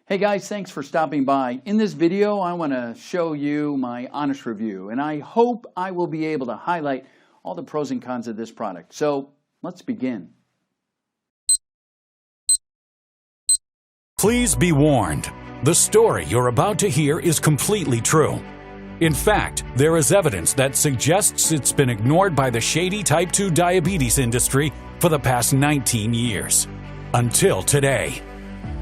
Hey guys, thanks for stopping by. In this video, I want to show you my honest review, and I hope I will be able to highlight all the pros and cons of this product. So let's begin. Please be warned. The story you're about to hear is completely true. In fact, there is evidence that suggests it's been ignored by the shady type 2 diabetes industry for the past 19 years. Until today.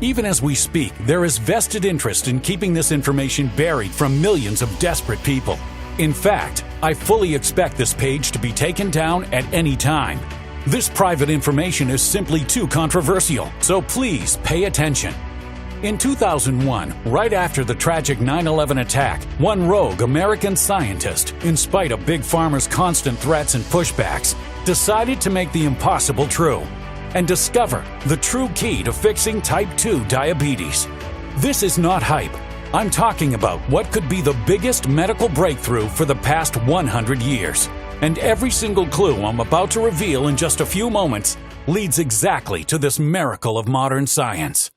Even as we speak, there is vested interest in keeping this information buried from millions of desperate people. In fact, I fully expect this page to be taken down at any time. This private information is simply too controversial, so please pay attention. In 2001, right after the tragic 9/11 attack, one rogue American scientist, in spite of Big Pharma's constant threats and pushbacks, decided to make the impossible true and discover the true key to fixing type 2 diabetes. This is not hype. I'm talking about what could be the biggest medical breakthrough for the past 100 years. And every single clue I'm about to reveal in just a few moments leads exactly to this miracle of modern science.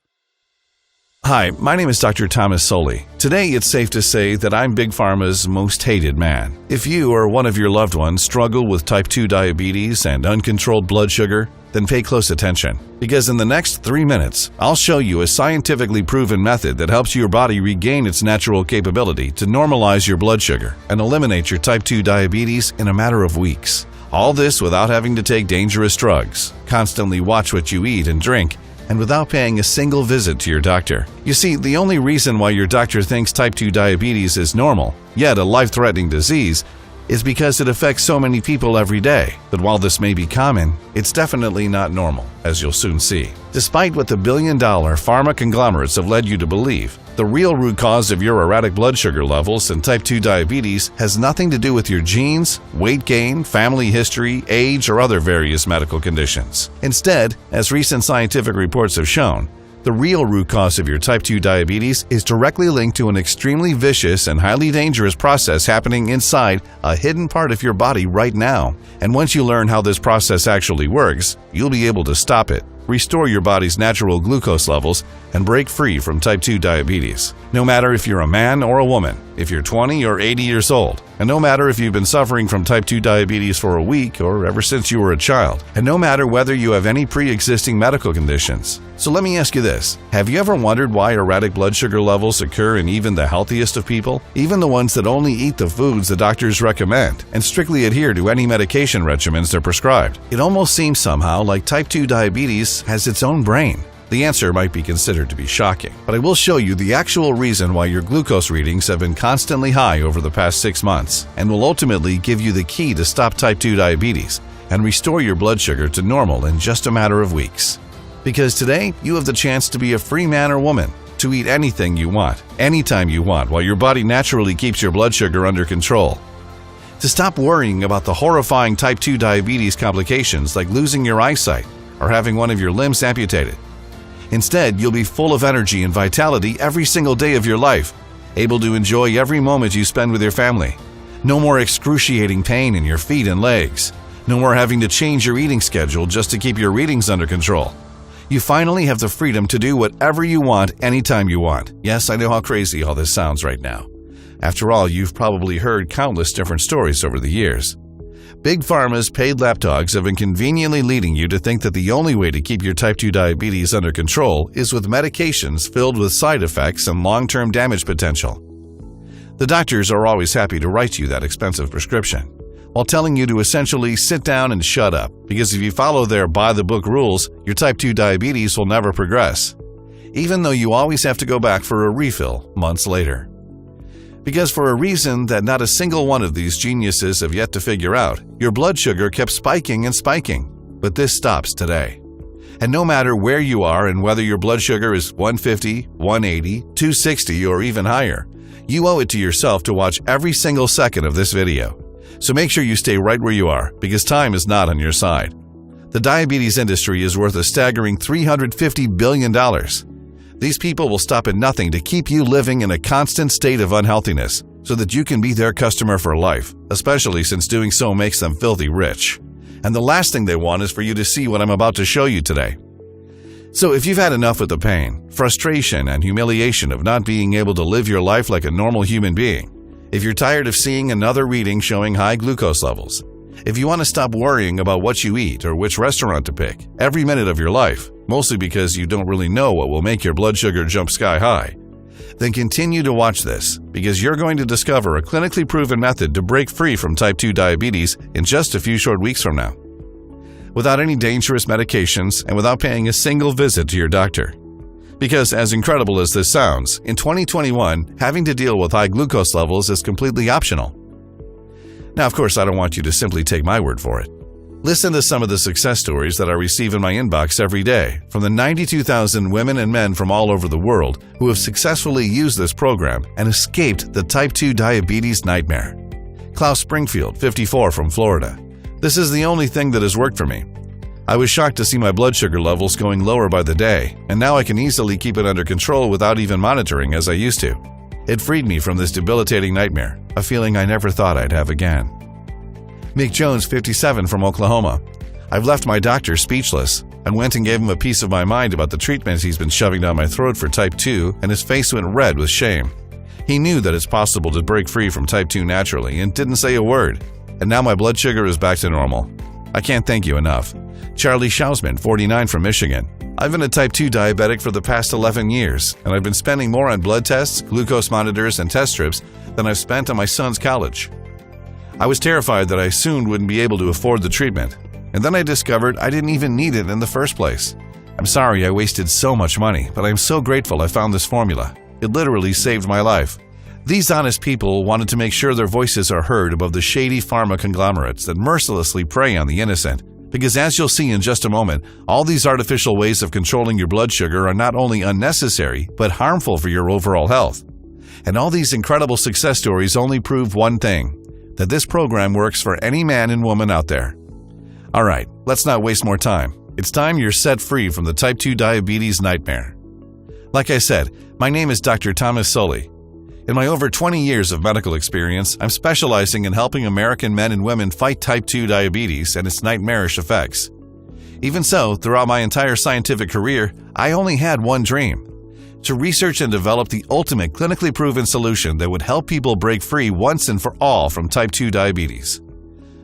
Hi, my name is Dr. Thomas Soley. Today, it's safe to say that I'm Big Pharma's most hated man. If you or one of your loved ones struggle with type 2 diabetes and uncontrolled blood sugar, then pay close attention. Because in the next 3 minutes, I'll show you a scientifically proven method that helps your body regain its natural capability to normalize your blood sugar and eliminate your type 2 diabetes in a matter of weeks. All this without having to take dangerous drugs, constantly watch what you eat and drink, and without paying a single visit to your doctor. You see, the only reason why your doctor thinks type 2 diabetes is normal, yet a life-threatening disease, is because it affects so many people every day that while this may be common, it's definitely not normal, as you'll soon see. Despite what the billion-dollar pharma conglomerates have led you to believe, the real root cause of your erratic blood sugar levels and type 2 diabetes has nothing to do with your genes, weight gain, family history, age, or other various medical conditions. Instead, as recent scientific reports have shown, the real root cause of your type 2 diabetes is directly linked to an extremely vicious and highly dangerous process happening inside a hidden part of your body right now. And once you learn how this process actually works, you'll be able to stop it, restore your body's natural glucose levels, and break free from type 2 diabetes. No matter if you're a man or a woman, if you're 20 or 80 years old, and no matter if you've been suffering from type 2 diabetes for a week or ever since you were a child, and no matter whether you have any pre-existing medical conditions. So let me ask you this, have you ever wondered why erratic blood sugar levels occur in even the healthiest of people? Even the ones that only eat the foods the doctors recommend and strictly adhere to any medication regimens they're prescribed. It almost seems somehow like type 2 diabetes has its own brain. The answer might be considered to be shocking, but I will show you the actual reason why your glucose readings have been constantly high over the past 6 months, and will ultimately give you the key to stop type 2 diabetes and restore your blood sugar to normal in just a matter of weeks. Because today, you have the chance to be a free man or woman, to eat anything you want, anytime you want, while your body naturally keeps your blood sugar under control. To stop worrying about the horrifying type 2 diabetes complications like losing your eyesight or having one of your limbs amputated. Instead, you'll be full of energy and vitality every single day of your life, able to enjoy every moment you spend with your family. No more excruciating pain in your feet and legs. No more having to change your eating schedule just to keep your readings under control. You finally have the freedom to do whatever you want anytime you want. Yes, I know how crazy all this sounds right now. After all, you've probably heard countless different stories over the years. Big Pharma's paid lapdogs have been conveniently leading you to think that the only way to keep your type 2 diabetes under control is with medications filled with side effects and long-term damage potential. The doctors are always happy to write you that expensive prescription, while telling you to essentially sit down and shut up, because if you follow their by-the-book rules, your type 2 diabetes will never progress, even though you always have to go back for a refill months later. Because for a reason that not a single one of these geniuses have yet to figure out, your blood sugar kept spiking and spiking. But this stops today. And no matter where you are and whether your blood sugar is 150, 180, 260, or even higher, you owe it to yourself to watch every single second of this video. So make sure you stay right where you are, because time is not on your side. The diabetes industry is worth a staggering $350 billion. These people will stop at nothing to keep you living in a constant state of unhealthiness so that you can be their customer for life, especially since doing so makes them filthy rich. And the last thing they want is for you to see what I'm about to show you today. So if you've had enough with the pain, frustration, and humiliation of not being able to live your life like a normal human being, if you're tired of seeing another reading showing high glucose levels, if you want to stop worrying about what you eat or which restaurant to pick every minute of your life, mostly because you don't really know what will make your blood sugar jump sky high, then continue to watch this, because you're going to discover a clinically proven method to break free from type 2 diabetes in just a few short weeks from now, without any dangerous medications and without paying a single visit to your doctor. Because as incredible as this sounds, in 2021, having to deal with high glucose levels is completely optional. Now, of course, I don't want you to simply take my word for it. Listen to some of the success stories that I receive in my inbox every day from the 92,000 women and men from all over the world who have successfully used this program and escaped the type 2 diabetes nightmare. Klaus Springfield, 54, from Florida. This is the only thing that has worked for me. I was shocked to see my blood sugar levels going lower by the day, and now I can easily keep it under control without even monitoring as I used to. It freed me from this debilitating nightmare, a feeling I never thought I'd have again. Mick Jones, 57, from Oklahoma. I've left my doctor speechless and went and gave him a piece of my mind about the treatment he's been shoving down my throat for type 2, and his face went red with shame. He knew that it's possible to break free from type 2 naturally and didn't say a word. And now my blood sugar is back to normal. I can't thank you enough. Charlie Schausman, 49, from Michigan. I've been a type 2 diabetic for the past 11 years, and I've been spending more on blood tests, glucose monitors, and test strips than I've spent on my son's college. I was terrified that I soon wouldn't be able to afford the treatment, and then I discovered I didn't even need it in the first place. I'm sorry I wasted so much money, but I'm so grateful I found this formula. It literally saved my life. These honest people wanted to make sure their voices are heard above the shady pharma conglomerates that mercilessly prey on the innocent, because as you'll see in just a moment, all these artificial ways of controlling your blood sugar are not only unnecessary, but harmful for your overall health. And all these incredible success stories only prove one thing, that this program works for any man and woman out there. Alright, let's not waste more time. It's time you're set free from the type 2 diabetes nightmare. Like I said, my name is Dr. Thomas Soli. In my over 20 years of medical experience, I'm specializing in helping American men and women fight type 2 diabetes and its nightmarish effects. Even so, throughout my entire scientific career, I only had one dream: to research and develop the ultimate clinically proven solution that would help people break free once and for all from type 2 diabetes.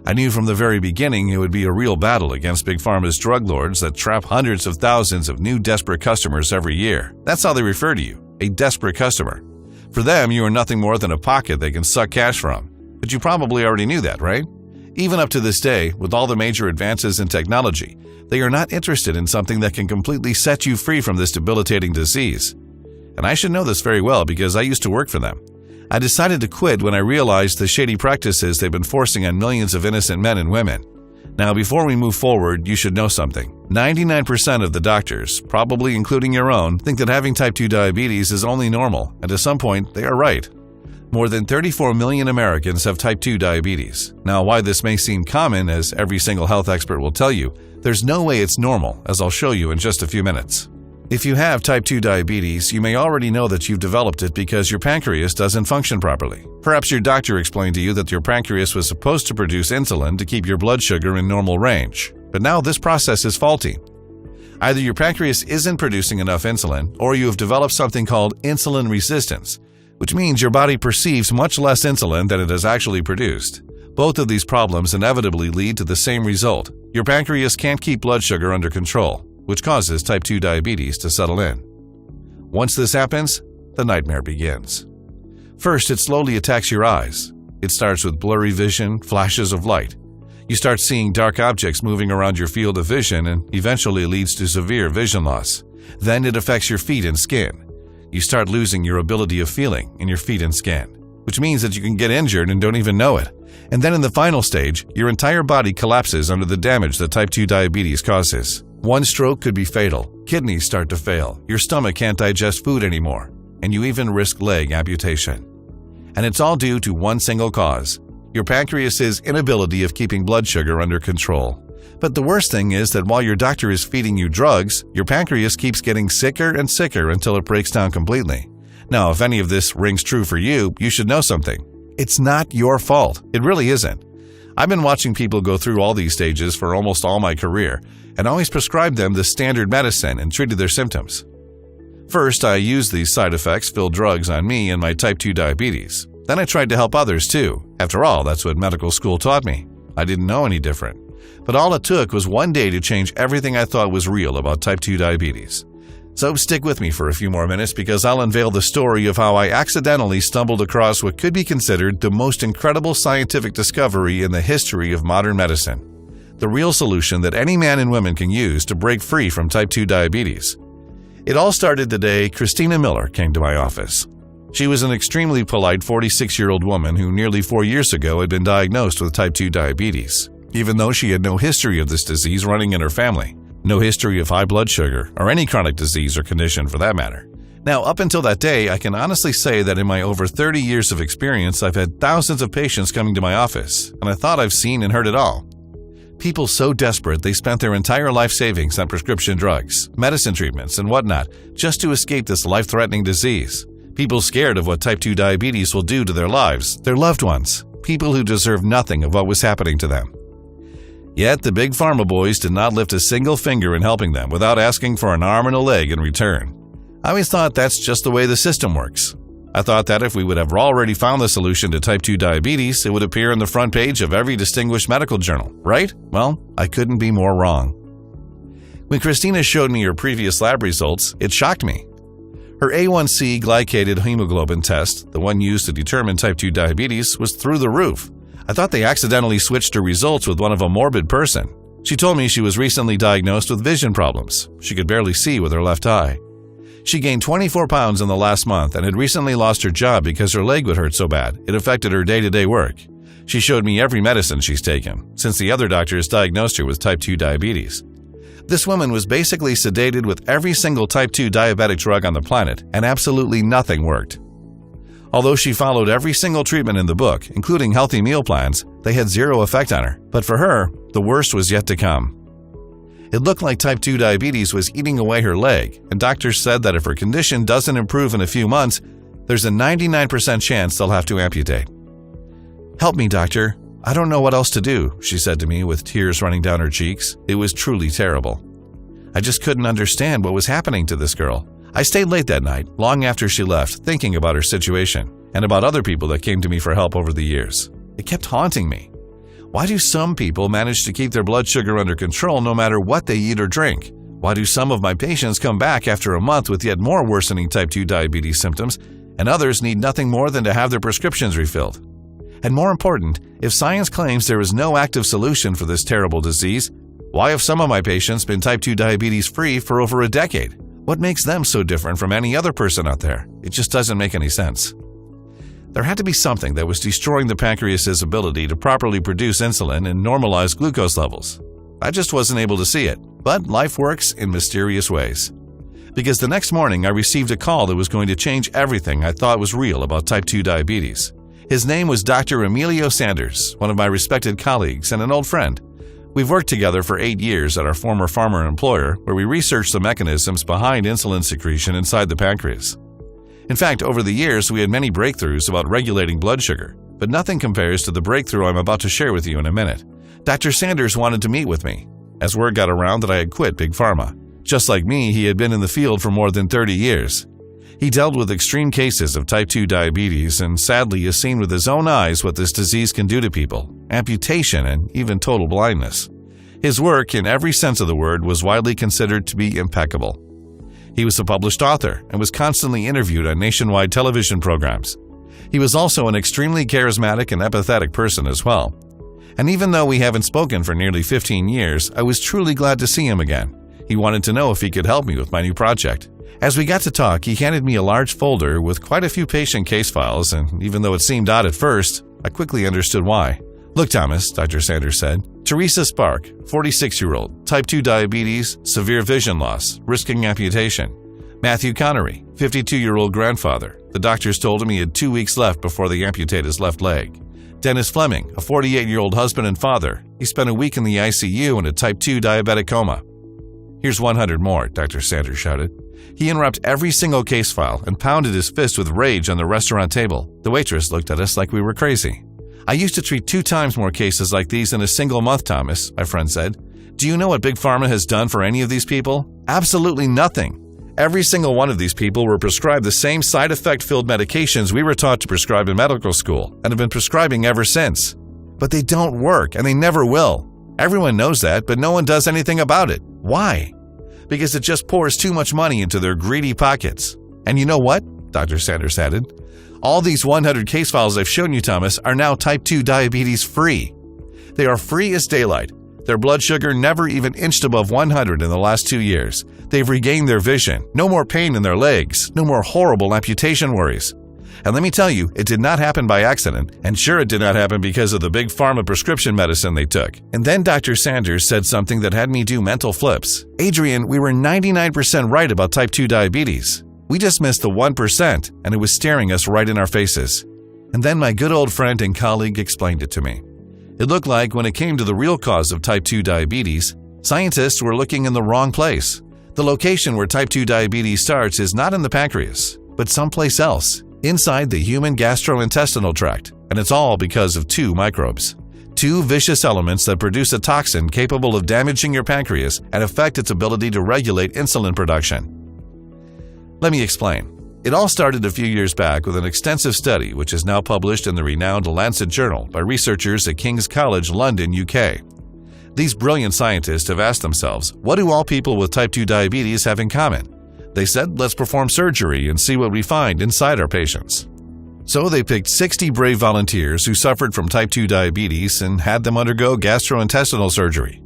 I knew from the very beginning it would be a real battle against Big Pharma's drug lords that trap hundreds of thousands of new desperate customers every year. That's how they refer to you, a desperate customer. For them, you are nothing more than a pocket they can suck cash from. But you probably already knew that, right? Even up to this day, with all the major advances in technology, they are not interested in something that can completely set you free from this debilitating disease. And I should know this very well because I used to work for them. I decided to quit when I realized the shady practices they've been forcing on millions of innocent men and women. Now, before we move forward, you should know something. 99% of the doctors, probably including your own, think that having type 2 diabetes is only normal, and to some point, they are right. More than 34 million Americans have type 2 diabetes. Now, why this may seem common, as every single health expert will tell you, there's no way it's normal, as I'll show you in just a few minutes. If you have type 2 diabetes, you may already know that you've developed it because your pancreas doesn't function properly. Perhaps your doctor explained to you that your pancreas was supposed to produce insulin to keep your blood sugar in normal range, but now this process is faulty. Either your pancreas isn't producing enough insulin, or you have developed something called insulin resistance, which means your body perceives much less insulin than it has actually produced. Both of these problems inevitably lead to the same result. Your pancreas can't keep blood sugar under control, which causes type 2 diabetes to settle in. Once this happens, the nightmare begins. First, it slowly attacks your eyes. It starts with blurry vision, flashes of light. You start seeing dark objects moving around your field of vision and eventually leads to severe vision loss. Then it affects your feet and skin. You start losing your ability of feeling in your feet and skin, which means that you can get injured and don't even know it. And then in the final stage, your entire body collapses under the damage that type 2 diabetes causes. One stroke could be fatal, kidneys start to fail, your stomach can't digest food anymore, and you even risk leg amputation. And it's all due to one single cause: your pancreas's inability of keeping blood sugar under control. But the worst thing is that while your doctor is feeding you drugs, your pancreas keeps getting sicker and sicker until it breaks down completely. Now, if any of this rings true for you, you should know something. It's not your fault. It really isn't. I've been watching people go through all these stages for almost all my career and always prescribed them the standard medicine and treated their symptoms. First, I used these side effects-filled drugs on me and my type 2 diabetes. Then I tried to help others too. After all, that's what medical school taught me. I didn't know any different. But all it took was one day to change everything I thought was real about type 2 diabetes. So stick with me for a few more minutes because I'll unveil the story of how I accidentally stumbled across what could be considered the most incredible scientific discovery in the history of modern medicine. The real solution that any man and woman can use to break free from type 2 diabetes. It all started the day Christina Miller came to my office. She was an extremely polite 46-year-old woman who nearly 4 years ago had been diagnosed with type 2 diabetes, even though she had no history of this disease running in her family. No history of high blood sugar, or any chronic disease or condition for that matter. Now, up until that day, I can honestly say that in my over 30 years of experience, I've had thousands of patients coming to my office, and I thought I've seen and heard it all. People so desperate they spent their entire life savings on prescription drugs, medicine treatments, and whatnot, just to escape this life-threatening disease. People scared of what type 2 diabetes will do to their lives, their loved ones, people who deserve nothing of what was happening to them. Yet the big pharma boys did not lift a single finger in helping them without asking for an arm and a leg in return. I always thought that's just the way the system works. I thought that if we would have already found the solution to type 2 diabetes, it would appear on the front page of every distinguished medical journal, right? Well, I couldn't be more wrong. When Christina showed me her previous lab results, it shocked me. Her A1C glycated hemoglobin test, the one used to determine type 2 diabetes, was through the roof. I thought they accidentally switched her results with one of a morbid person. She told me she was recently diagnosed with vision problems. She could barely see with her left eye. She gained 24 pounds in the last month and had recently lost her job because her leg would hurt so bad it affected her day-to-day work. She showed me every medicine she's taken, since the other doctors diagnosed her with type 2 diabetes. This woman was basically sedated with every single type 2 diabetic drug on the planet, and absolutely nothing worked. Although she followed every single treatment in the book, including healthy meal plans, they had zero effect on her. But for her, the worst was yet to come. It looked like type 2 diabetes was eating away her leg, and doctors said that if her condition doesn't improve in a few months, there's a 99% chance they'll have to amputate. "Help me, doctor. I don't know what else to do," she said to me with tears running down her cheeks. It was truly terrible. I just couldn't understand what was happening to this girl. I stayed late that night, long after she left, thinking about her situation, and about other people that came to me for help over the years. It kept haunting me. Why do some people manage to keep their blood sugar under control no matter what they eat or drink? Why do some of my patients come back after a month with yet more worsening type 2 diabetes symptoms, and others need nothing more than to have their prescriptions refilled? And more important, if science claims there is no active solution for this terrible disease, why have some of my patients been type 2 diabetes free for over a decade? What makes them so different from any other person out there? It just doesn't make any sense. There had to be something that was destroying the pancreas's ability to properly produce insulin and normalize glucose levels. I just wasn't able to see it, but life works in mysterious ways. Because the next morning I received a call that was going to change everything I thought was real about type 2 diabetes. His name was Dr. Emilio Sanders, one of my respected colleagues and an old friend. We've worked together for 8 years at our former farmer employer, where we researched the mechanisms behind insulin secretion inside the pancreas. In fact, over the years, we had many breakthroughs about regulating blood sugar, but nothing compares to the breakthrough I'm about to share with you in a minute. Dr. Sanders wanted to meet with me, as word got around that I had quit Big Pharma. Just like me, he had been in the field for more than 30 years. He dealt with extreme cases of type 2 diabetes and sadly has seen with his own eyes what this disease can do to people, amputation and even total blindness. His work, in every sense of the word, was widely considered to be impeccable. He was a published author and was constantly interviewed on nationwide television programs. He was also an extremely charismatic and empathetic person as well. And even though we haven't spoken for nearly 15 years, I was truly glad to see him again. He wanted to know if he could help me with my new project. As we got to talk, he handed me a large folder with quite a few patient case files, and even though it seemed odd at first, I quickly understood why. "Look, Thomas," Dr. Sanders said, "Teresa Spark, 46-year-old, type 2 diabetes, severe vision loss, risking amputation. Matthew Connery, 52-year-old grandfather. The doctors told him he had 2 weeks left before they amputate his left leg. Dennis Fleming, a 48-year-old husband and father. He spent a week in the ICU in a type 2 diabetic coma." "Here's 100 more," Dr. Sanders shouted. He unwrapped every single case file and pounded his fist with rage on the restaurant table. The waitress looked at us like we were crazy. I used to treat 2 times more cases like these in a single month, Thomas, my friend said. Do you know what Big Pharma has done for any of these people? Absolutely nothing. Every single one of these people were prescribed the same side effect-filled medications we were taught to prescribe in medical school and have been prescribing ever since. But they don't work, and they never will. Everyone knows that, but no one does anything about it. Why? Because it just pours too much money into their greedy pockets. And you know what? Dr. Sanders added. All these 100 case files I've shown you, Thomas, are now type 2 diabetes free. They are free as daylight. Their blood sugar never even inched above 100 in the last 2 years. They've regained their vision. No more pain in their legs. No more horrible amputation worries. And let me tell you, it did not happen by accident, and sure it did not happen because of the Big Pharma prescription medicine they took. And then Dr. Sanders said something that had me do mental flips. Adrian, we were 99% right about type 2 diabetes. We just missed the 1%, and it was staring us right in our faces. And then my good old friend and colleague explained it to me. It looked like when it came to the real cause of type 2 diabetes, scientists were looking in the wrong place. The location where type 2 diabetes starts is not in the pancreas, but someplace else, inside the human gastrointestinal tract, and it's all because of 2 microbes. 2 vicious elements that produce a toxin capable of damaging your pancreas and affect its ability to regulate insulin production. Let me explain. It all started a few years back with an extensive study which is now published in the renowned Lancet Journal by researchers at King's College London, UK. These brilliant scientists have asked themselves, what do all people with type 2 diabetes have in common? They said, let's perform surgery and see what we find inside our patients. So they picked 60 brave volunteers who suffered from type 2 diabetes and had them undergo gastrointestinal surgery.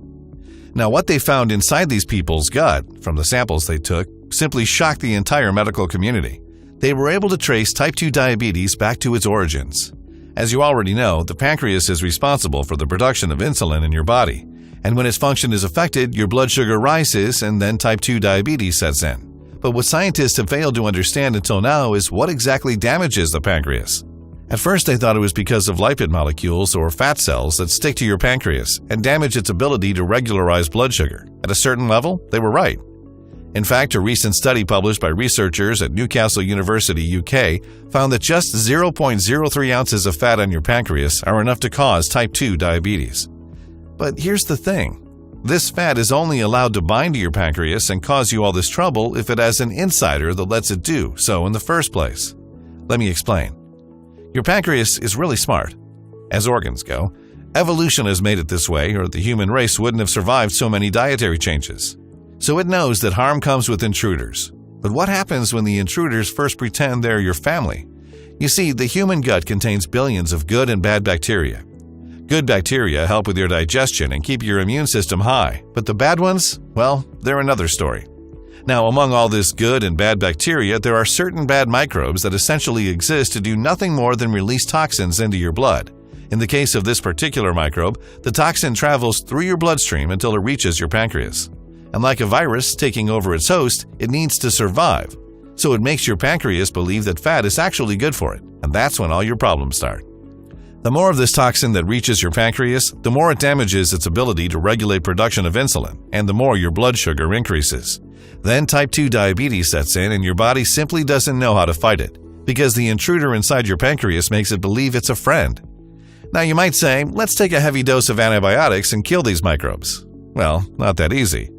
Now, what they found inside these people's gut, from the samples they took, simply shocked the entire medical community. They were able to trace type 2 diabetes back to its origins. As you already know, the pancreas is responsible for the production of insulin in your body, and when its function is affected, your blood sugar rises and then type 2 diabetes sets in. But what scientists have failed to understand until now is what exactly damages the pancreas. At first, they thought it was because of lipid molecules or fat cells that stick to your pancreas and damage its ability to regularize blood sugar. At a certain level, they were right. In fact, a recent study published by researchers at Newcastle University, UK, found that just 0.03 ounces of fat on your pancreas are enough to cause type 2 diabetes. But here's the thing. This fat is only allowed to bind to your pancreas and cause you all this trouble if it has an insider that lets it do so in the first place. Let me explain. Your pancreas is really smart. As organs go, evolution has made it this way, or the human race wouldn't have survived so many dietary changes. So it knows that harm comes with intruders. But what happens when the intruders first pretend they're your family? You see, the human gut contains billions of good and bad bacteria. Good bacteria help with your digestion and keep your immune system high, but the bad ones, well, they're another story. Now, among all this good and bad bacteria, there are certain bad microbes that essentially exist to do nothing more than release toxins into your blood. In the case of this particular microbe, the toxin travels through your bloodstream until it reaches your pancreas. And like a virus taking over its host, it needs to survive. So it makes your pancreas believe that fat is actually good for it, and that's when all your problems start. The more of this toxin that reaches your pancreas, the more it damages its ability to regulate production of insulin, and the more your blood sugar increases. Then type 2 diabetes sets in and your body simply doesn't know how to fight it, because the intruder inside your pancreas makes it believe it's a friend. Now you might say, let's take a heavy dose of antibiotics and kill these microbes. Well, not that easy.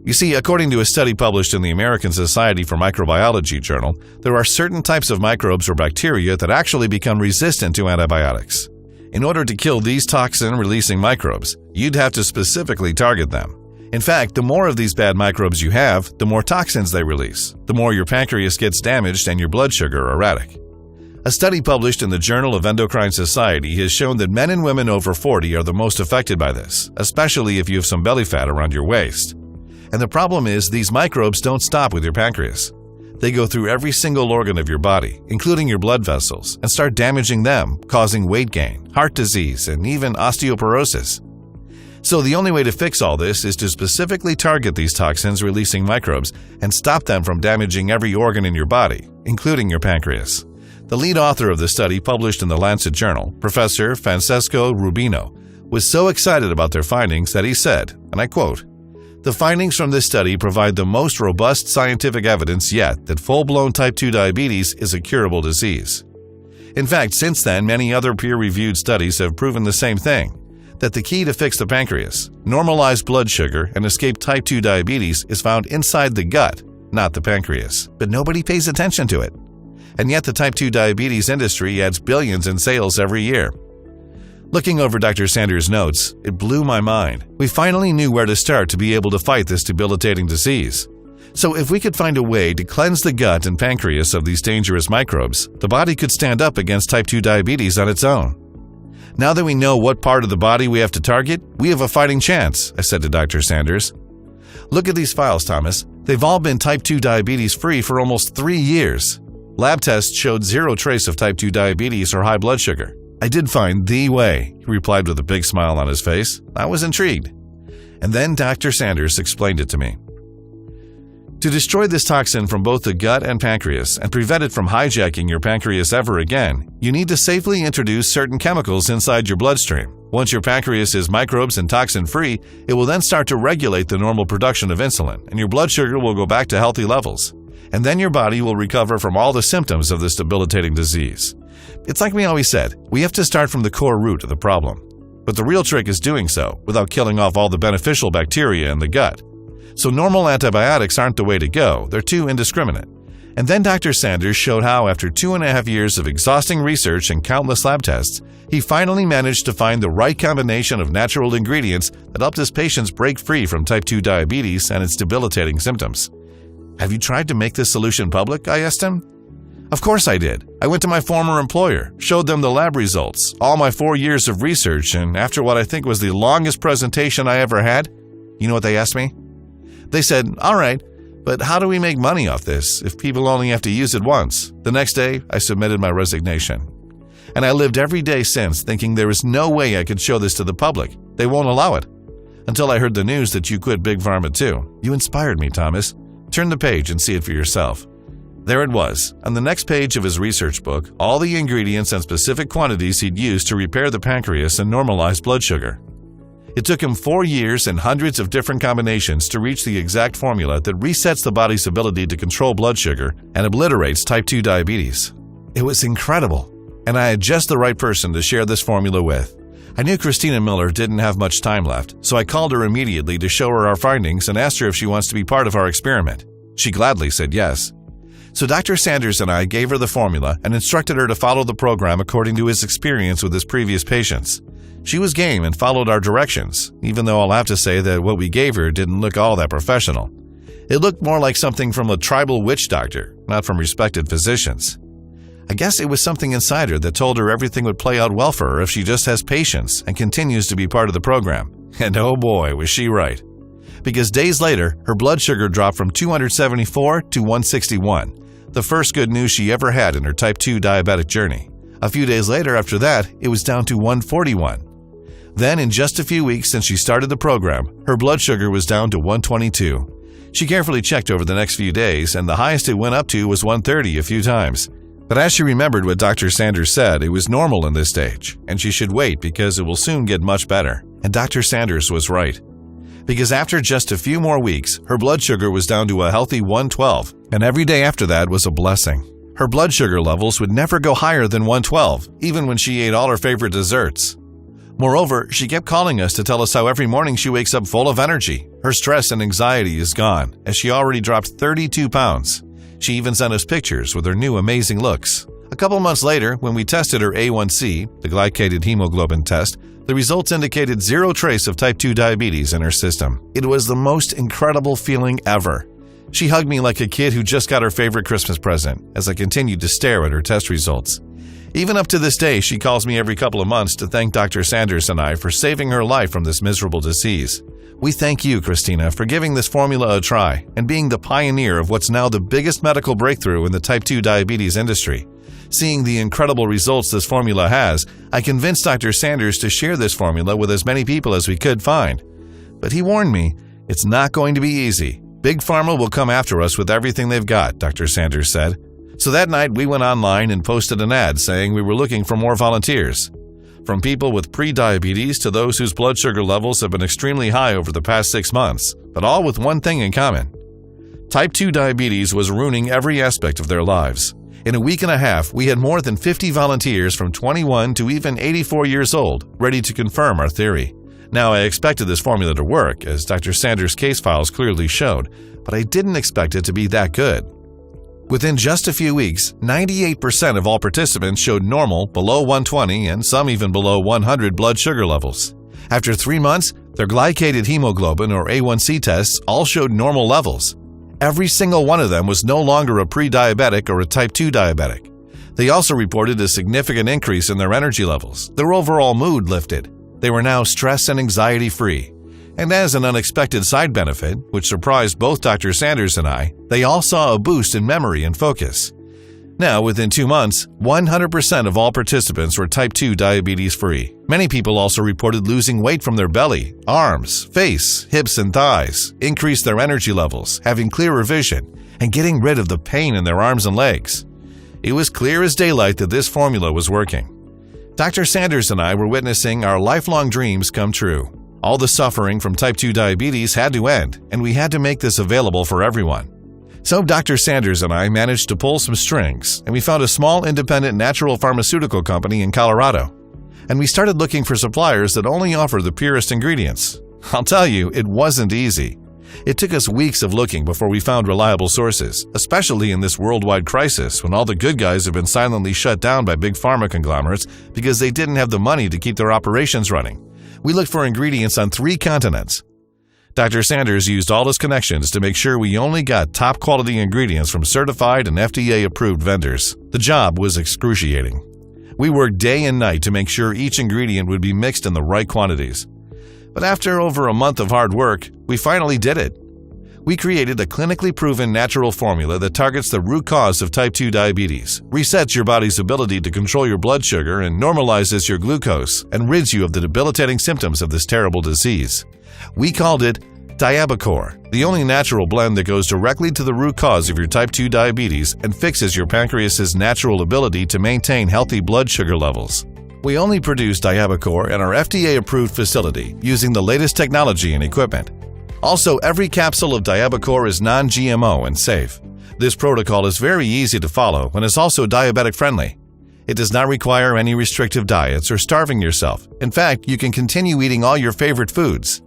You see, according to a study published in the American Society for Microbiology journal, there are certain types of microbes or bacteria that actually become resistant to antibiotics. In order to kill these toxin-releasing microbes, you'd have to specifically target them. In fact, the more of these bad microbes you have, the more toxins they release, the more your pancreas gets damaged and your blood sugar erratic. A study published in the Journal of Endocrine Society has shown that men and women over 40 are the most affected by this, especially if you have some belly fat around your waist. And the problem is, these microbes don't stop with your pancreas. They go through every single organ of your body, including your blood vessels, and start damaging them, causing weight gain, heart disease, and even osteoporosis. So the only way to fix all this is to specifically target these toxins-releasing microbes and stop them from damaging every organ in your body, including your pancreas. The lead author of the study published in the Lancet Journal, Professor Francesco Rubino, was so excited about their findings that he said, and I quote, "The findings from this study provide the most robust scientific evidence yet that full-blown type 2 diabetes is a curable disease. In fact, since then, many other peer-reviewed studies have proven the same thing, that the key to fix the pancreas, normalize blood sugar, and escape type 2 diabetes is found inside the gut, not the pancreas. But nobody pays attention to it. And yet the type 2 diabetes industry adds billions in sales every year. Looking over Dr. Sanders' notes, it blew my mind. We finally knew where to start to be able to fight this debilitating disease. So if we could find a way to cleanse the gut and pancreas of these dangerous microbes, the body could stand up against type 2 diabetes on its own. Now that we know what part of the body we have to target, we have a fighting chance, I said to Dr. Sanders. Look at these files, Thomas. They've all been type 2 diabetes free for almost 3 years. Lab tests showed zero trace of type 2 diabetes or high blood sugar. I did find the way, he replied with a big smile on his face. I was intrigued. And then Dr. Sanders explained it to me. To destroy this toxin from both the gut and pancreas and prevent it from hijacking your pancreas ever again, you need to safely introduce certain chemicals inside your bloodstream. Once your pancreas is microbes and toxin-free, it will then start to regulate the normal production of insulin, and your blood sugar will go back to healthy levels. And then your body will recover from all the symptoms of this debilitating disease. It's like we always said, we have to start from the core root of the problem. But the real trick is doing so without killing off all the beneficial bacteria in the gut. So normal antibiotics aren't the way to go, they're too indiscriminate. And then Dr. Sanders showed how after 2.5 years of exhausting research and countless lab tests, he finally managed to find the right combination of natural ingredients that helped his patients break free from type 2 diabetes and its debilitating symptoms. Have you tried to make this solution public? I asked him. Of course I did. I went to my former employer, showed them the lab results, all my 4 years of research, and after what I think was the longest presentation I ever had, you know what they asked me? They said, all right, but how do we make money off this if people only have to use it once? The next day, I submitted my resignation. And I lived every day since thinking there is no way I could show this to the public. They won't allow it. Until I heard the news that you quit Big Pharma too. You inspired me, Thomas. Turn the page and see it for yourself. There it was, on the next page of his research book, all the ingredients and specific quantities he'd used to repair the pancreas and normalize blood sugar. It took him 4 years and hundreds of different combinations to reach the exact formula that resets the body's ability to control blood sugar and obliterates type 2 diabetes. It was incredible, and I had just the right person to share this formula with. I knew Christina Miller didn't have much time left, so I called her immediately to show her our findings and asked her if she wants to be part of our experiment. She gladly said yes. So Dr. Sanders and I gave her the formula and instructed her to follow the program according to his experience with his previous patients. She was game and followed our directions, even though I'll have to say that what we gave her didn't look all that professional. It looked more like something from a tribal witch doctor, not from respected physicians. I guess it was something inside her that told her everything would play out well for her if she just has patience and continues to be part of the program. And oh boy, was she right. Because days later, her blood sugar dropped from 274 to 161, the first good news she ever had in her type 2 diabetic journey. A few days later after that, it was down to 141. Then, in just a few weeks since she started the program, her blood sugar was down to 122. She carefully checked over the next few days, and the highest it went up to was 130 a few times. But as she remembered what Dr. Sanders said, it was normal in this stage, and she should wait because it will soon get much better. And Dr. Sanders was right. Because after just a few more weeks, her blood sugar was down to a healthy 112, and every day after that was a blessing. Her blood sugar levels would never go higher than 112, even when she ate all her favorite desserts. Moreover, she kept calling us to tell us how every morning she wakes up full of energy. Her stress and anxiety is gone, as she already dropped 32 pounds. She even sent us pictures with her new amazing looks. A couple months later, when we tested her A1C, the glycated hemoglobin test, the results indicated zero trace of type 2 diabetes in her system. It was the most incredible feeling ever. She hugged me like a kid who just got her favorite Christmas present as I continued to stare at her test results. Even up to this day, she calls me every couple of months to thank Dr. Sanders and I for saving her life from this miserable disease. We thank you, Christina, for giving this formula a try and being the pioneer of what's now the biggest medical breakthrough in the type 2 diabetes industry. Seeing the incredible results this formula has, I convinced Dr. Sanders to share this formula with as many people as we could find. But he warned me, it's not going to be easy. Big Pharma will come after us with everything they've got, Dr. Sanders said. So that night we went online and posted an ad saying we were looking for more volunteers. From people with pre-diabetes to those whose blood sugar levels have been extremely high over the past 6 months, but all with one thing in common. Type 2 diabetes was ruining every aspect of their lives. In a week and a half, we had more than 50 volunteers from 21 to even 84 years old ready to confirm our theory. Now, I expected this formula to work, as Dr. Sanders' case files clearly showed, but I didn't expect it to be that good. Within just a few weeks, 98% of all participants showed normal, below 120, and some even below 100 blood sugar levels. After 3 months, their glycated hemoglobin or A1C tests all showed normal levels. Every single one of them was no longer a pre-diabetic or a type 2 diabetic. They also reported a significant increase in their energy levels. Their overall mood lifted. They were now stress and anxiety-free. And as an unexpected side benefit, which surprised both Dr. Sanders and I, they all saw a boost in memory and focus. Now, within 2 months, 100% of all participants were type 2 diabetes-free. Many people also reported losing weight from their belly, arms, face, hips, and thighs, increased their energy levels, having clearer vision, and getting rid of the pain in their arms and legs. It was clear as daylight that this formula was working. Dr. Sanders and I were witnessing our lifelong dreams come true. All the suffering from type 2 diabetes had to end, and we had to make this available for everyone. So Dr. Sanders and I managed to pull some strings, and we found a small independent natural pharmaceutical company in Colorado. And we started looking for suppliers that only offer the purest ingredients. I'll tell you, it wasn't easy. It took us weeks of looking before we found reliable sources, especially in this worldwide crisis when all the good guys have been silently shut down by big pharma conglomerates because they didn't have the money to keep their operations running. We looked for ingredients on 3 continents. Dr. Sanders used all his connections to make sure we only got top-quality ingredients from certified and FDA-approved vendors. The job was excruciating. We worked day and night to make sure each ingredient would be mixed in the right quantities. But after over a month of hard work, we finally did it. We created a clinically proven natural formula that targets the root cause of type 2 diabetes, resets your body's ability to control your blood sugar, and normalizes your glucose, and rids you of the debilitating symptoms of this terrible disease. We called it Diabacore, the only natural blend that goes directly to the root cause of your type 2 diabetes and fixes your pancreas's natural ability to maintain healthy blood sugar levels. We only produce Diabacore in our FDA-approved facility using the latest technology and equipment. Also, every capsule of Diabacore is non-GMO and safe. This protocol is very easy to follow and is also diabetic-friendly. It does not require any restrictive diets or starving yourself. In fact, you can continue eating all your favorite foods.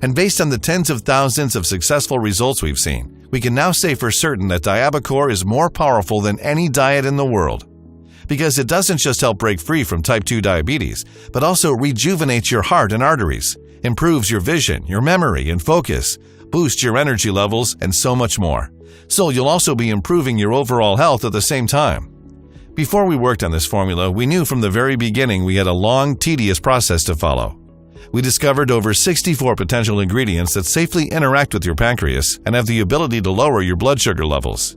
And based on the tens of thousands of successful results we've seen, we can now say for certain that Diabacore is more powerful than any diet in the world. Because it doesn't just help break free from type 2 diabetes, but also rejuvenates your heart and arteries, improves your vision, your memory, and focus, boosts your energy levels, and so much more. So you'll also be improving your overall health at the same time. Before we worked on this formula, we knew from the very beginning we had a long, tedious process to follow. We discovered over 64 potential ingredients that safely interact with your pancreas and have the ability to lower your blood sugar levels,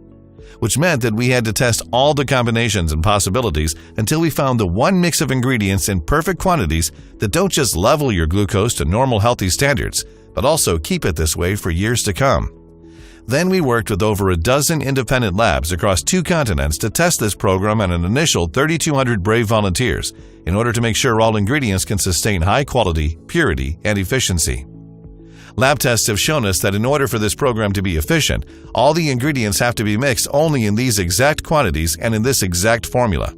which meant that we had to test all the combinations and possibilities until we found the one mix of ingredients in perfect quantities that don't just level your glucose to normal healthy standards, but also keep it this way for years to come. Then we worked with over a dozen independent labs across 2 continents to test this program on an initial 3,200 brave volunteers in order to make sure all ingredients can sustain high quality, purity, and efficiency. Lab tests have shown us that in order for this program to be efficient, all the ingredients have to be mixed only in these exact quantities and in this exact formula.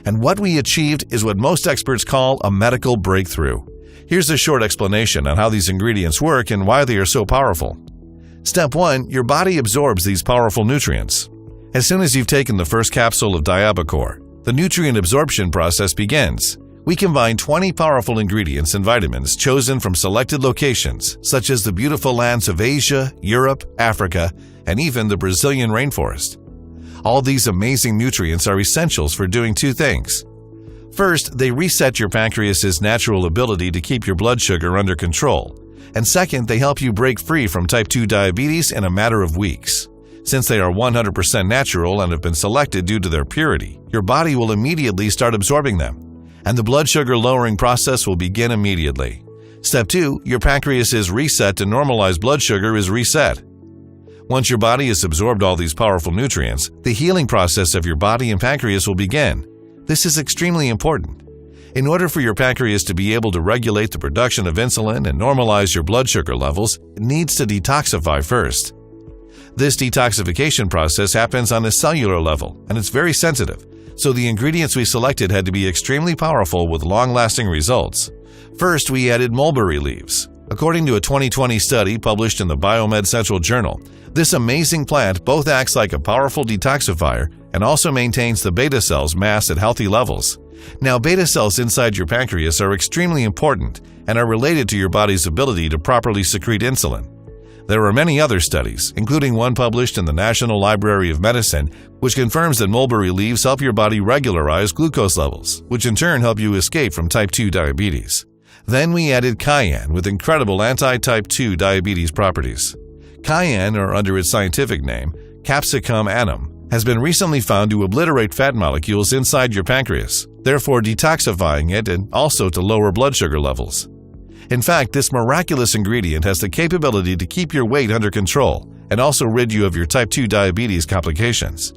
And what we achieved is what most experts call a medical breakthrough. Here's a short explanation on how these ingredients work and why they are so powerful. Step 1. Your body absorbs these powerful nutrients. As soon as you've taken the first capsule of Diabacore, the nutrient absorption process begins. We combine 20 powerful ingredients and vitamins chosen from selected locations, such as the beautiful lands of Asia, Europe, Africa, and even the Brazilian rainforest. All these amazing nutrients are essentials for doing 2 things. First, they reset your pancreas's natural ability to keep your blood sugar under control. And second, they help you break free from type 2 diabetes in a matter of weeks. Since they are 100% natural and have been selected due to their purity, your body will immediately start absorbing them, and the blood sugar lowering process will begin immediately. Step 2, your pancreas's reset to normalized blood sugar is reset. Once your body has absorbed all these powerful nutrients, the healing process of your body and pancreas will begin. This is extremely important. In order for your pancreas to be able to regulate the production of insulin and normalize your blood sugar levels, it needs to detoxify first. This detoxification process happens on a cellular level, and it's very sensitive, so the ingredients we selected had to be extremely powerful with long-lasting results. First, we added mulberry leaves. According to a 2020 study published in the Biomed Central Journal, this amazing plant both acts like a powerful detoxifier and also maintains the beta cells mass at healthy levels. Now, beta cells inside your pancreas are extremely important and are related to your body's ability to properly secrete insulin. There are many other studies, including one published in the National Library of Medicine, which confirms that mulberry leaves help your body regularize glucose levels, which in turn help you escape from type 2 diabetes. Then we added cayenne with incredible anti-type 2 diabetes properties. Cayenne, or under its scientific name, Capsicum annum, has been recently found to obliterate fat molecules inside your pancreas, therefore detoxifying it and also to lower blood sugar levels. In fact, this miraculous ingredient has the capability to keep your weight under control and also rid you of your type 2 diabetes complications.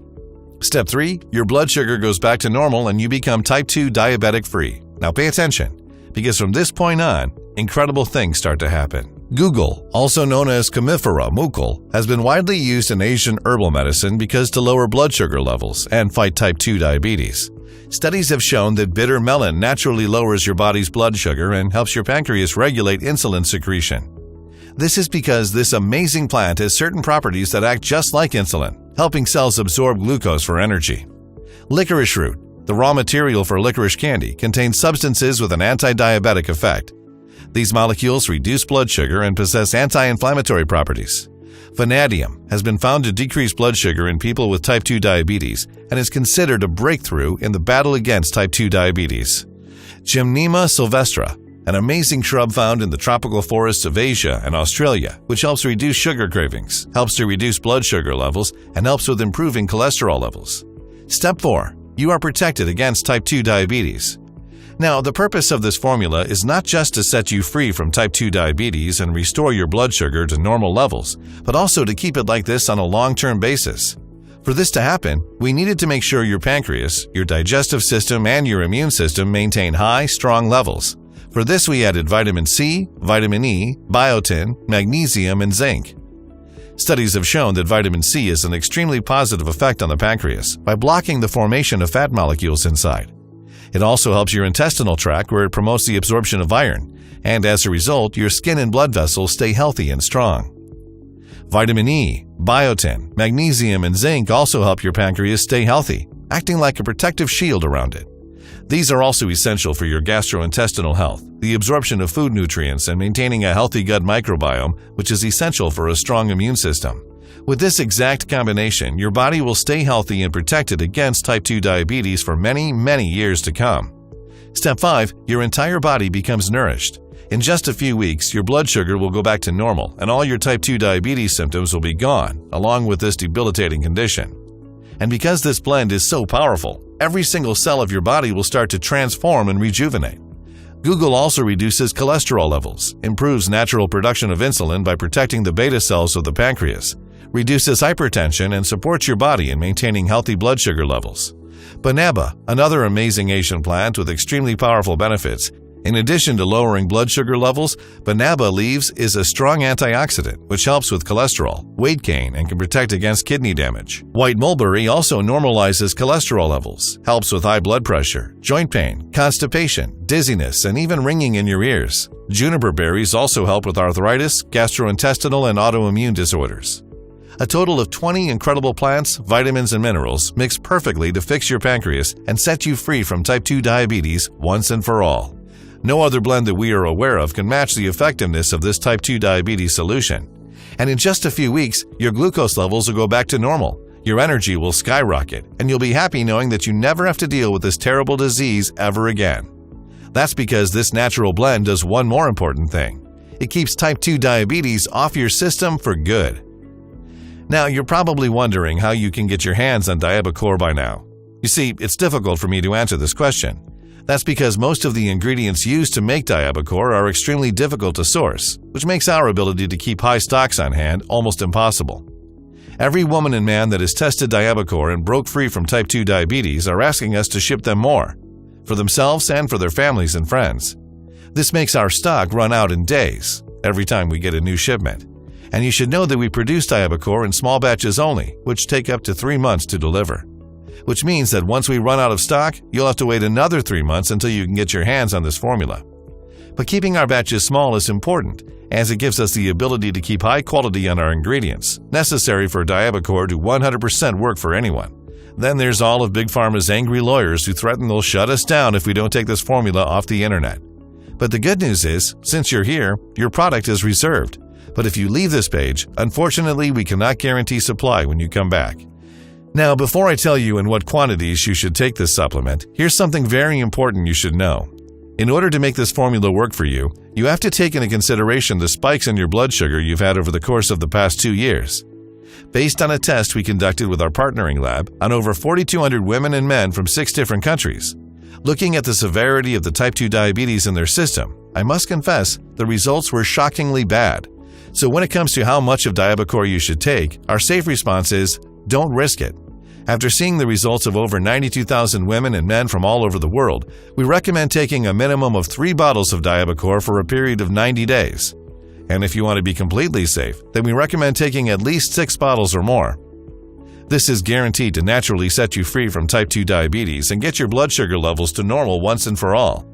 Step 3. Your blood sugar goes back to normal and you become type 2 diabetic free. Now pay attention, because from this point on, incredible things start to happen. Guggul, also known as Commiphora mucul, has been widely used in Asian herbal medicine because to lower blood sugar levels and fight type 2 diabetes. Studies have shown that bitter melon naturally lowers your body's blood sugar and helps your pancreas regulate insulin secretion. This is because this amazing plant has certain properties that act just like insulin, helping cells absorb glucose for energy. Licorice root, the raw material for licorice candy, contains substances with an anti-diabetic effect. These molecules reduce blood sugar and possess anti-inflammatory properties. Vanadium has been found to decrease blood sugar in people with type 2 diabetes and is considered a breakthrough in the battle against type 2 diabetes. Gymnema sylvestre, an amazing shrub found in the tropical forests of Asia and Australia, which helps reduce sugar cravings, helps to reduce blood sugar levels, and helps with improving cholesterol levels. Step 4. You are protected against type 2 diabetes. Now, the purpose of this formula is not just to set you free from type 2 diabetes and restore your blood sugar to normal levels, but also to keep it like this on a long-term basis. For this to happen, we needed to make sure your pancreas, your digestive system, and your immune system maintain high, strong levels. For this, we added vitamin C, vitamin E, biotin, magnesium, and zinc. Studies have shown that vitamin C has an extremely positive effect on the pancreas by blocking the formation of fat molecules inside. It also helps your intestinal tract where it promotes the absorption of iron, and as a result, your skin and blood vessels stay healthy and strong. Vitamin E, biotin, magnesium, and zinc also help your pancreas stay healthy, acting like a protective shield around it. These are also essential for your gastrointestinal health, the absorption of food nutrients, and maintaining a healthy gut microbiome, which is essential for a strong immune system. With this exact combination, your body will stay healthy and protected against type 2 diabetes for many, many years to come. Step 5. Your entire body becomes nourished. In just a few weeks, your blood sugar will go back to normal and all your type 2 diabetes symptoms will be gone, along with this debilitating condition. And because this blend is so powerful, every single cell of your body will start to transform and rejuvenate. Guggul also reduces cholesterol levels, improves natural production of insulin by protecting the beta cells of the pancreas, reduces hypertension, and supports your body in maintaining healthy blood sugar levels. Banaba, another amazing Asian plant with extremely powerful benefits. In addition to lowering blood sugar levels, banaba leaves is a strong antioxidant which helps with cholesterol, weight gain, and can protect against kidney damage. White mulberry also normalizes cholesterol levels, helps with high blood pressure, joint pain, constipation, dizziness, and even ringing in your ears. Juniper berries also help with arthritis, gastrointestinal, and autoimmune disorders. A total of 20 incredible plants, vitamins, and minerals mix perfectly to fix your pancreas and set you free from type 2 diabetes once and for all. No other blend that we are aware of can match the effectiveness of this type 2 diabetes solution. And in just a few weeks, your glucose levels will go back to normal, your energy will skyrocket, and you'll be happy knowing that you never have to deal with this terrible disease ever again. That's because this natural blend does one more important thing. It keeps type 2 diabetes off your system for good. Now, you're probably wondering how you can get your hands on Diabacore by now. You see, it's difficult for me to answer this question. That's because most of the ingredients used to make Diabacore are extremely difficult to source, which makes our ability to keep high stocks on hand almost impossible. Every woman and man that has tested Diabacore and broke free from type 2 diabetes are asking us to ship them more, for themselves and for their families and friends. This makes our stock run out in days every time we get a new shipment. And you should know that we produce Diabacore in small batches only, which take up to 3 months to deliver. Which means that once we run out of stock, you'll have to wait another 3 months until you can get your hands on this formula. But keeping our batches small is important, as it gives us the ability to keep high quality on our ingredients, necessary for Diabacore to 100% work for anyone. Then there's all of Big Pharma's angry lawyers who threaten they'll shut us down if we don't take this formula off the internet. But the good news is, since you're here, your product is reserved. But if you leave this page, unfortunately we cannot guarantee supply when you come back. Now, before I tell you in what quantities you should take this supplement, here's something very important you should know. In order to make this formula work for you, you have to take into consideration the spikes in your blood sugar you've had over the course of the past 2 years. Based on a test we conducted with our partnering lab on over 4,200 women and men from 6 different countries, looking at the severity of the type 2 diabetes in their system, I must confess the results were shockingly bad. So when it comes to how much of Diabacore you should take, our safe response is, don't risk it. After seeing the results of over 92,000 women and men from all over the world, we recommend taking a minimum of 3 bottles of Diabacore for a period of 90 days. And if you want to be completely safe, then we recommend taking at least 6 bottles or more. This is guaranteed to naturally set you free from type 2 diabetes and get your blood sugar levels to normal once and for all.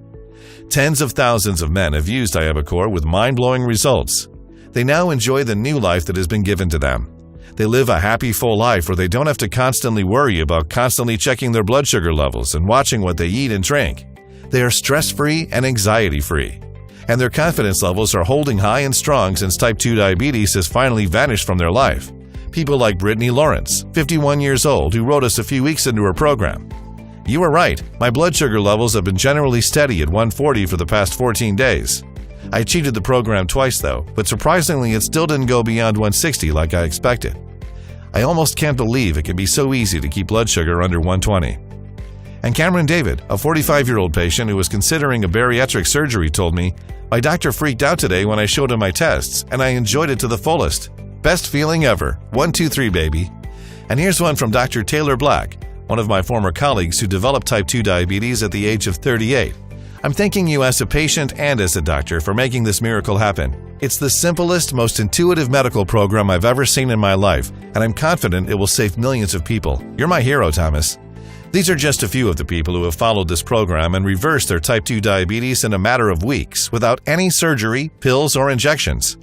Tens of thousands of men have used Diabacore with mind-blowing results. They now enjoy the new life that has been given to them. They live a happy, full life where they don't have to constantly worry about constantly checking their blood sugar levels and watching what they eat and drink. They are stress-free and anxiety-free. And their confidence levels are holding high and strong since type 2 diabetes has finally vanished from their life. People like Brittany Lawrence, 51 years old, who wrote us a few weeks into her program. You were right, my blood sugar levels have been generally steady at 140 for the past 14 days. I cheated the program twice though, but surprisingly it still didn't go beyond 160 like I expected. I almost can't believe it can be so easy to keep blood sugar under 120. And Cameron David, a 45-year-old patient who was considering a bariatric surgery, told me, "My doctor freaked out today when I showed him my tests, and I enjoyed it to the fullest. Best feeling ever. 1, 2, 3, baby." And here's one from Dr. Taylor Black, one of my former colleagues who developed type 2 diabetes at the age of 38. "I'm thanking you as a patient and as a doctor for making this miracle happen. It's the simplest, most intuitive medical program I've ever seen in my life, and I'm confident it will save millions of people. You're my hero, Thomas." These are just a few of the people who have followed this program and reversed their type 2 diabetes in a matter of weeks without any surgery, pills, or injections.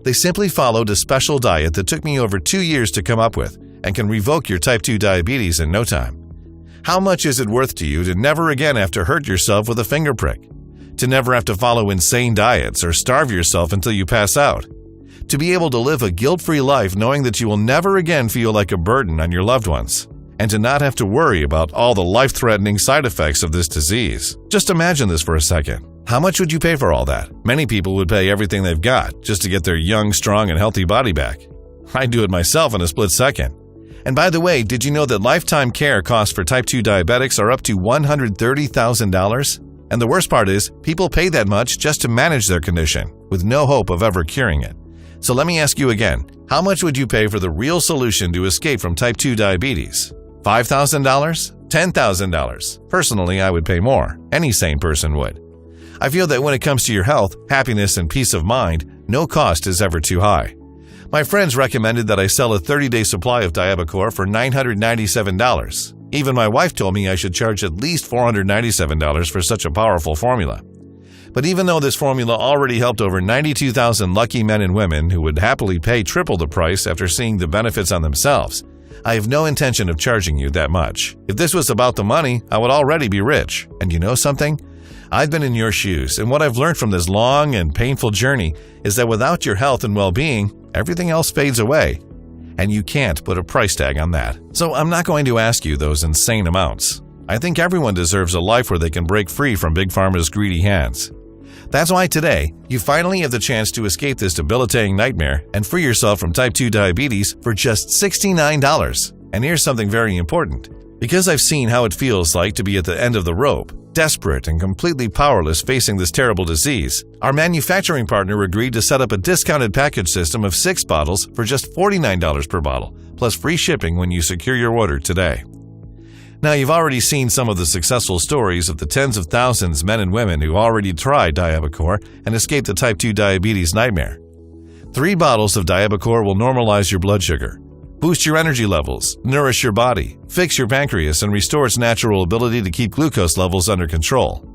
They simply followed a special diet that took me over 2 years to come up with and can revoke your type 2 diabetes in no time. How much is it worth to you to never again have to hurt yourself with a finger prick? To never have to follow insane diets or starve yourself until you pass out? To be able to live a guilt-free life knowing that you will never again feel like a burden on your loved ones? And to not have to worry about all the life-threatening side effects of this disease? Just imagine this for a second. How much would you pay for all that? Many people would pay everything they've got just to get their young, strong, and healthy body back. I'd do it myself in a split second. And by the way, did you know that lifetime care costs for type 2 diabetics are up to $130,000? And the worst part is, people pay that much just to manage their condition, with no hope of ever curing it. So let me ask you again, how much would you pay for the real solution to escape from type 2 diabetes? $5,000? $10,000? Personally, I would pay more. Any sane person would. I feel that when it comes to your health, happiness, and peace of mind, no cost is ever too high. My friends recommended that I sell a 30-day supply of Diabacore for $997. Even my wife told me I should charge at least $497 for such a powerful formula. But even though this formula already helped over 92,000 lucky men and women who would happily pay triple the price after seeing the benefits on themselves, I have no intention of charging you that much. If this was about the money, I would already be rich. And you know something? I've been in your shoes, and what I've learned from this long and painful journey is that without your health and well-being, everything else fades away. And you can't put a price tag on that. So I'm not going to ask you those insane amounts. I think everyone deserves a life where they can break free from Big Pharma's greedy hands. That's why today, you finally have the chance to escape this debilitating nightmare and free yourself from type 2 diabetes for just $69. And here's something very important. Because I've seen how it feels like to be at the end of the rope, desperate and completely powerless facing this terrible disease, our manufacturing partner agreed to set up a discounted package system of 6 bottles for just $49 per bottle, plus free shipping when you secure your order today. Now, you've already seen some of the successful stories of the tens of thousands men and women who already tried Diabacore and escaped the type 2 diabetes nightmare. 3 bottles of Diabacore will normalize your blood sugar, boost your energy levels, nourish your body, fix your pancreas, and restore its natural ability to keep glucose levels under control.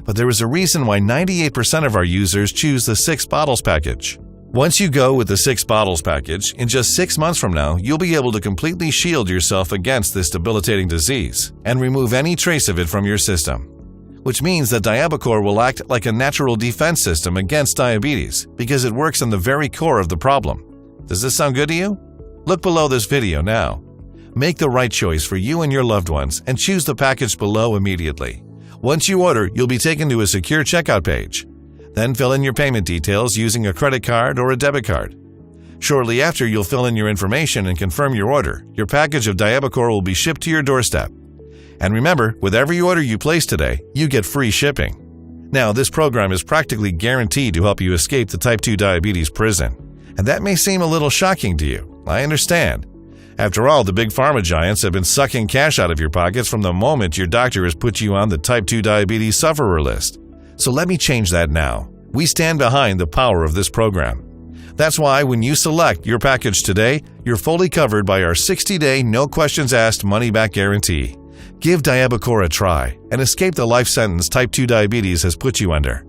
But there is a reason why 98% of our users choose the 6 bottles package. Once you go with the 6 bottles package, in just 6 months from now, you'll be able to completely shield yourself against this debilitating disease and remove any trace of it from your system. Which means that Diabacore will act like a natural defense system against diabetes because it works on the very core of the problem. Does this sound good to you? Look below this video now. Make the right choice for you and your loved ones and choose the package below immediately. Once you order, you'll be taken to a secure checkout page. Then fill in your payment details using a credit card or a debit card. Shortly after, you'll fill in your information and confirm your order. Your package of Diabacore will be shipped to your doorstep. And remember, with every order you place today, you get free shipping. Now, this program is practically guaranteed to help you escape the type 2 diabetes prison. And that may seem a little shocking to you. I understand. After all, the big pharma giants have been sucking cash out of your pockets from the moment your doctor has put you on the type 2 diabetes sufferer list. So let me change that now. We stand behind the power of this program. That's why when you select your package today, you're fully covered by our 60-day, no-questions-asked money-back guarantee. Give Diabacore a try and escape the life sentence type 2 diabetes has put you under.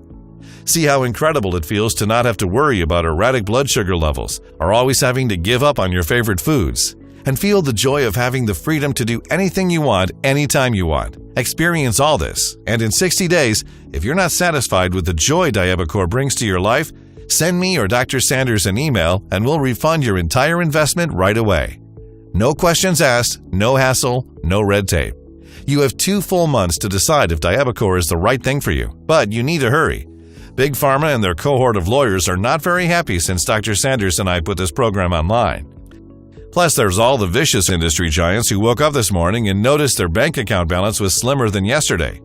See how incredible it feels to not have to worry about erratic blood sugar levels or always having to give up on your favorite foods. And feel the joy of having the freedom to do anything you want, anytime you want. Experience all this, and in 60 days, if you're not satisfied with the joy Diabacore brings to your life, send me or Dr. Sanders an email and we'll refund your entire investment right away. No questions asked, no hassle, no red tape. You have 2 full months to decide if Diabacore is the right thing for you, but you need to hurry. Big Pharma and their cohort of lawyers are not very happy since Dr. Sanders and I put this program online. Plus, there's all the vicious industry giants who woke up this morning and noticed their bank account balance was slimmer than yesterday.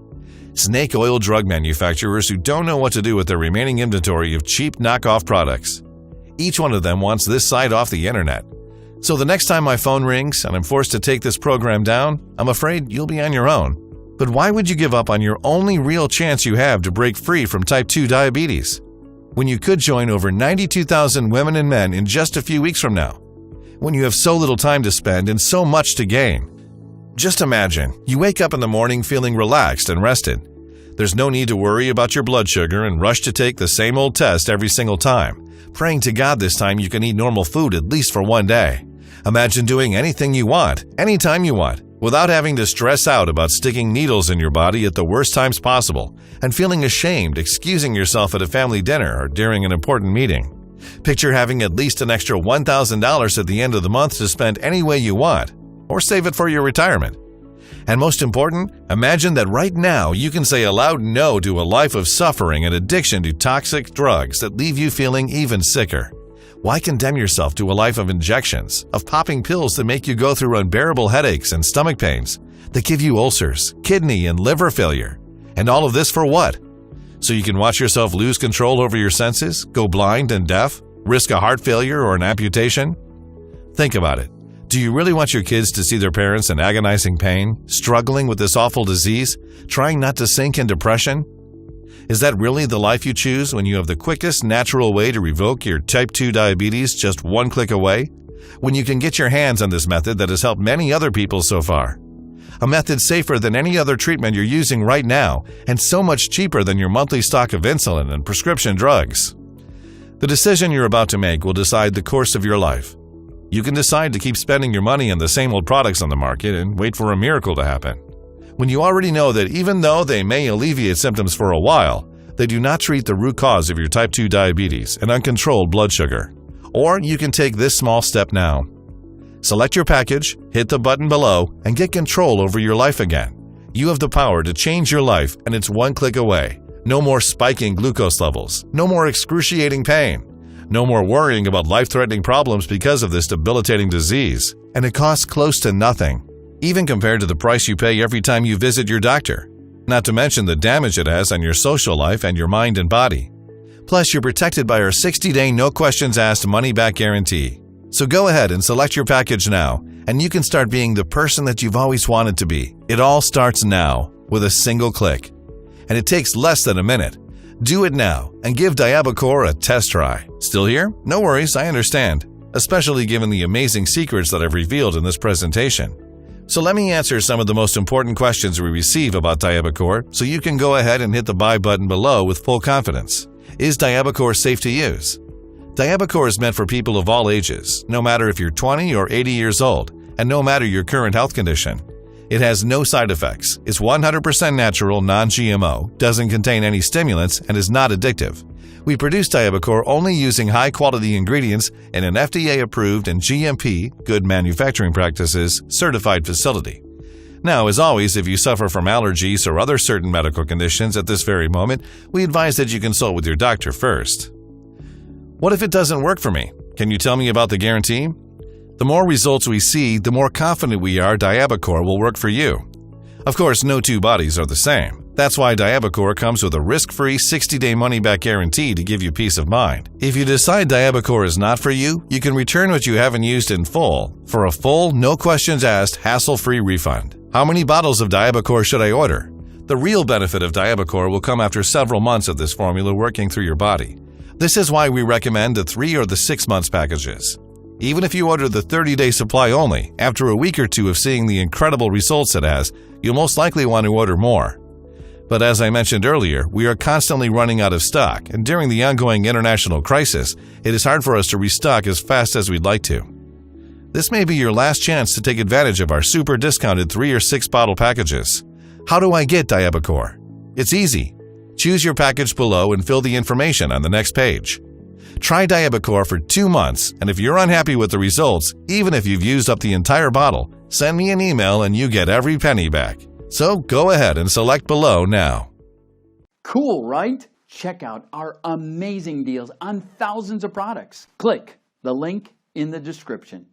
Snake oil drug manufacturers who don't know what to do with their remaining inventory of cheap knockoff products. Each one of them wants this site off the internet. So the next time my phone rings and I'm forced to take this program down, I'm afraid you'll be on your own. But why would you give up on your only real chance you have to break free from type 2 diabetes? When you could join over 92,000 women and men in just a few weeks from now. When you have so little time to spend and so much to gain. Just imagine, you wake up in the morning feeling relaxed and rested. There's no need to worry about your blood sugar and rush to take the same old test every single time, praying to God this time you can eat normal food at least for one day. Imagine doing anything you want, anytime you want, without having to stress out about sticking needles in your body at the worst times possible and feeling ashamed excusing yourself at a family dinner or during an important meeting. Picture having at least an extra $1,000 at the end of the month to spend any way you want, or save it for your retirement. And most important, imagine that right now you can say a loud no to a life of suffering and addiction to toxic drugs that leave you feeling even sicker. Why condemn yourself to a life of injections, of popping pills that make you go through unbearable headaches and stomach pains, that give you ulcers, kidney and liver failure? And all of this for what? So you can watch yourself lose control over your senses, go blind and deaf, risk a heart failure or an amputation? Think about it. Do you really want your kids to see their parents in agonizing pain, struggling with this awful disease, trying not to sink in depression? Is that really the life you choose when you have the quickest natural way to revoke your type 2 diabetes just one click away? When you can get your hands on this method that has helped many other people so far? A method safer than any other treatment you're using right now and so much cheaper than your monthly stock of insulin and prescription drugs. The decision you're about to make will decide the course of your life. You can decide to keep spending your money on the same old products on the market and wait for a miracle to happen. When you already know that even though they may alleviate symptoms for a while, they do not treat the root cause of your type 2 diabetes and uncontrolled blood sugar. Or you can take this small step now. Select your package, hit the button below, and get control over your life again. You have the power to change your life, and it's one click away. No more spiking glucose levels. No more excruciating pain. No more worrying about life-threatening problems because of this debilitating disease. And it costs close to nothing, even compared to the price you pay every time you visit your doctor. Not to mention the damage it has on your social life and your mind and body. Plus, you're protected by our 60-day no-questions-asked money-back guarantee. So go ahead and select your package now, and you can start being the person that you've always wanted to be. It all starts now, with a single click. And it takes less than a minute. Do it now and give Diabacore a test try. Still here? No worries, I understand, especially given the amazing secrets that I've revealed in this presentation. So let me answer some of the most important questions we receive about Diabacore so you can go ahead and hit the buy button below with full confidence. Is Diabacore safe to use? Diabacore is meant for people of all ages, no matter if you're 20 or 80 years old, and no matter your current health condition. It has no side effects, is 100% natural, non-GMO, doesn't contain any stimulants, and is not addictive. We produce Diabacore only using high-quality ingredients in an FDA-approved and GMP, Good Manufacturing Practices, certified facility. Now, as always, if you suffer from allergies or other certain medical conditions at this very moment, we advise that you consult with your doctor first. What if it doesn't work for me? Can you tell me about the guarantee? The more results we see, the more confident we are Diabacore will work for you. Of course, no two bodies are the same. That's why Diabacore comes with a risk-free 60-day money-back guarantee to give you peace of mind. If you decide Diabacore is not for you, you can return what you haven't used in full for a full, no-questions-asked, hassle-free refund. How many bottles of Diabacore should I order? The real benefit of Diabacore will come after several months of this formula working through your body. This is why we recommend the 3 or the 6 months packages. Even if you order the 30-day supply only, after a week or two of seeing the incredible results it has, you'll most likely want to order more. But as I mentioned earlier, we are constantly running out of stock, and during the ongoing international crisis, it is hard for us to restock as fast as we'd like to. This may be your last chance to take advantage of our super discounted 3 or 6 bottle packages. How do I get Diabacore? It's easy. Choose your package below and fill the information on the next page. Try Diabacore for 2 months, and if you're unhappy with the results, even if you've used up the entire bottle, send me an email and you get every penny back. So go ahead and select below now. Cool, right? Check out our amazing deals on thousands of products. Click the link in the description.